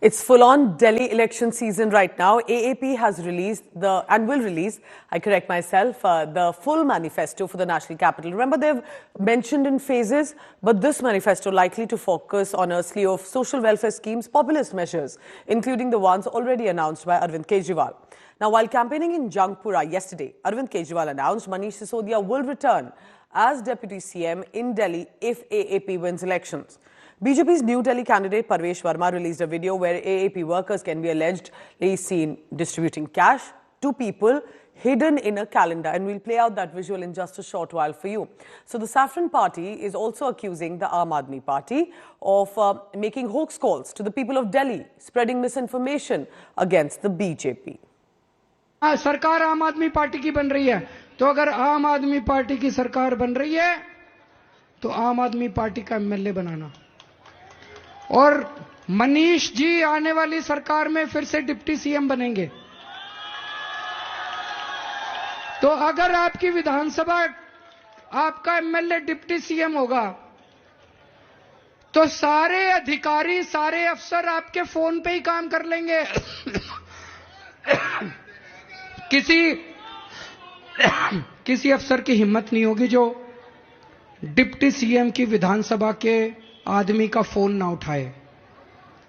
It's full-on Delhi election season right now. AAP has released will release, I correct myself, the full manifesto for the national capital. Remember, they've mentioned in phases, but this manifesto likely to focus on a slew of social welfare schemes, populist measures, including the ones already announced by Arvind Kejriwal. Now, while campaigning in Jangpura yesterday, Arvind Kejriwal announced Manish Sisodia will return as Deputy CM in Delhi if AAP wins elections. BJP's New Delhi candidate Parvesh Verma released a video where AAP workers can be allegedly seen distributing cash to people hidden in a calendar, and we'll play out that visual in just a short while for you. So the Saffron Party is also accusing the Aam Aadmi Party of making hoax calls to the people of Delhi, spreading misinformation against the BJP. सरकार आम आदमी party की बन रही है, तो अगर आम आदमी पार्टी की सरकार बन रही है तो आम आदमी पार्टी का एमएलए बनाना, और मनीष जी आने वाली सरकार में फिर से डिप्टी सीएम बनेंगे। तो अगर आपकी विधानसभा आपका एमएलए डिप्टी सीएम होगा तो सारे अधिकारी, सारे अफसर आपके फोन पे ही काम कर लेंगे। किसी अफसर की हिम्मत नहीं होगी जो डिप्टी सीएम की विधानसभा के आदमी का फोन ना उठाए।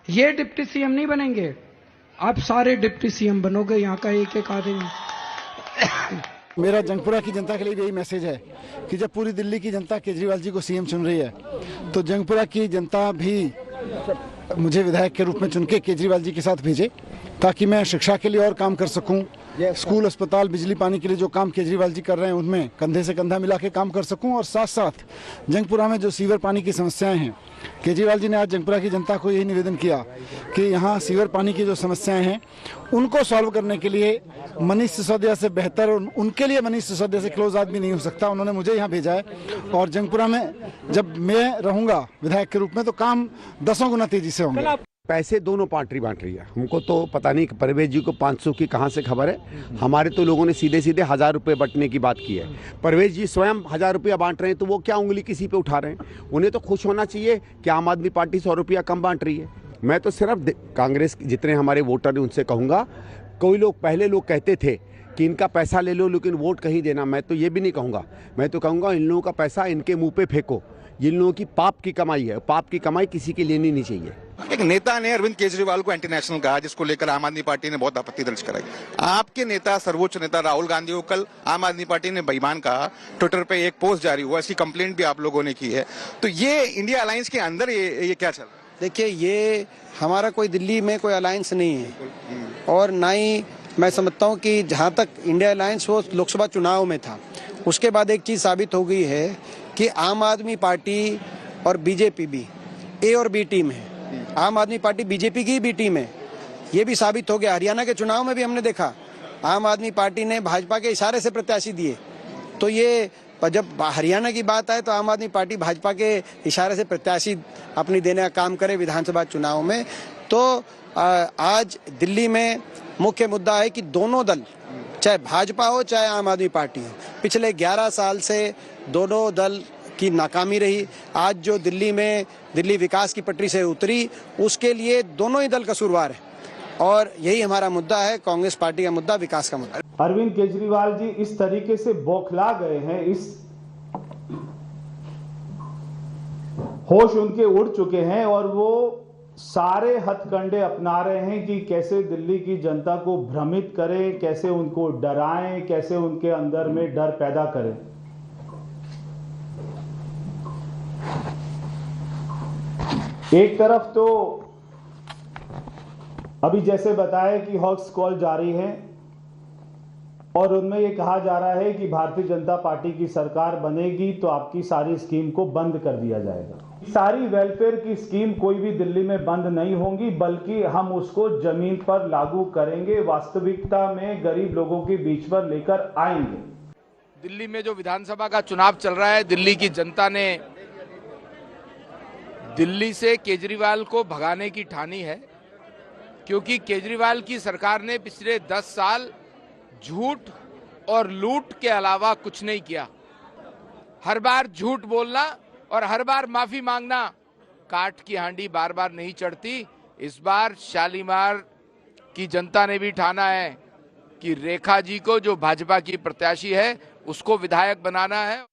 ये डिप्टी सीएम नहीं बनेंगे, आप सारे डिप्टी सीएम बनोगे, यहाँ का एक एक आदमी। मेरा जंगपुरा की जनता के लिए यही मैसेज है कि जब पूरी दिल्ली की जनता केजरीवाल जी को सीएम चुन रही है, तो जंगपुरा की जनता भी मुझे विधायक के रूप में चुन के केजरीवाल जी के साथ भेजे, ताकि मैं शिक्षा के लिए और काम कर सकूं, स्कूल, अस्पताल, बिजली, पानी के लिए जो काम केजरीवाल जी कर रहे हैं उनमें कंधे से कंधा मिला के काम कर सकूं, और साथ साथ जंगपुरा में जो सीवर पानी की समस्याएं हैं, केजरीवाल जी ने आज जंगपुरा की जनता को यही निवेदन किया कि यहाँ सीवर पानी की जो समस्याएं हैं उनको सॉल्व करने के लिए मनीष सिसोदिया से बेहतर, उनके लिए मनीष सिसोदिया से क्लोज आदमी नहीं हो सकता। उन्होंने मुझे यहाँ भेजा है, और जंगपुरा में जब मैं रहूंगा विधायक के रूप में तो काम 10 गुना तेजी से होंगे। पैसे दोनों पार्टी बांट रही है, हमको तो पता नहीं परवेज जी को 500 की कहां से खबर है। हमारे तो लोगों ने सीधे सीधे 1000 रुपये बंटने की बात की है। परवेज जी स्वयं 1000 रुपया बांट रहे हैं, तो वो क्या उंगली किसी पे उठा रहे हैं? उन्हें तो खुश होना चाहिए कि आम आदमी पार्टी 100 रुपया कम बांट रही है। मैं तो सिर्फ कांग्रेस जितने हमारे वोटर हैं उनसे कहूँगा, कोई लोग पहले लोग कहते थे कि इनका पैसा ले लो लेकिन वोट कहीं देना, मैं तो ये भी नहीं कहूँगा। मैं तो कहूँगा इन लोगों का पैसा इनके मुँह पे फेंको। जिन लोगों की पाप की कमाई है, पाप की कमाई किसी की लेनी नहीं चाहिए। एक नेता ने अरविंद केजरीवाल को एंटी नेशनल कहा, जिसको लेकर आम आदमी पार्टी ने बहुत आपत्ति दर्ज कराई। आपके नेता, सर्वोच्च नेता राहुल गांधी को कल आम आदमी पार्टी ने बेईमान कहा, ट्विटर पे एक पोस्ट जारी हुआ, इसकी कंप्लेंट भी आप लोगों ने की है। तो ये इंडिया अलायंस के अंदर ये क्या चल रहा है? देखिए, ये हमारा कोई दिल्ली में कोई अलायंस नहीं है, और ना ही मैं समझता हूँ कि जहाँ तक इंडिया अलायंस वो लोकसभा चुनाव में था। उसके बाद एक चीज साबित हो गई है कि आम आदमी पार्टी और बीजेपी भी ए और बी टीम है। आम आदमी पार्टी बीजेपी की बी टीम है, ये भी साबित हो गया। हरियाणा के चुनाव में भी हमने देखा, आम आदमी पार्टी ने भाजपा के इशारे से प्रत्याशी दिए। तो ये जब हरियाणा की बात आए तो आम आदमी पार्टी भाजपा के इशारे से प्रत्याशी अपनी देने का काम करे विधानसभा चुनाव में। तो आज दिल्ली में मुख्य मुद्दा है कि दोनों दल, चाहे भाजपा हो चाहे आम आदमी पार्टी हो, पिछले 11 साल से दोनों दल की नाकामी रही। आज जो दिल्ली विकास की पटरी से उतरी, उसके लिए दोनों ही दल कसूरवार है, और यही हमारा मुद्दा है, कांग्रेस पार्टी का मुद्दा, विकास का मुद्दा। अरविंद केजरीवाल जी इस तरीके से बौखला गए हैं, इस होश उनके उड़ चुके हैं, और वो सारे हथकंडे अपना रहे हैं कि कैसे दिल्ली की जनता को भ्रमित करें, कैसे उनको डराएं, कैसे उनके अंदर में डर पैदा करें। एक तरफ तो अभी जैसे बताया कि हॉक्स कॉल जारी है, और उनमें यह कहा जा रहा है कि भारतीय जनता पार्टी की सरकार बनेगी तो आपकी सारी स्कीम को बंद कर दिया जाएगा। सारी वेलफेयर की स्कीम कोई भी दिल्ली में बंद नहीं होंगी, बल्कि हम उसको जमीन पर लागू करेंगे, वास्तविकता में गरीब लोगों के बीच पर लेकर आएंगे। दिल्ली में जो विधानसभा का चुनाव चल रहा है, दिल्ली की जनता ने दिल्ली से केजरीवाल को भगाने की ठानी है, क्योंकि केजरीवाल की सरकार ने पिछले 10 साल झूठ और लूट के अलावा कुछ नहीं किया। हर बार झूठ बोलना और हर बार माफी मांगना, काठ की हांडी बार बार नहीं चढ़ती, इस बार शालीमार की जनता ने भी ठाना है कि रेखा जी को, जो भाजपा की प्रत्याशी है, उसको विधायक बनाना है।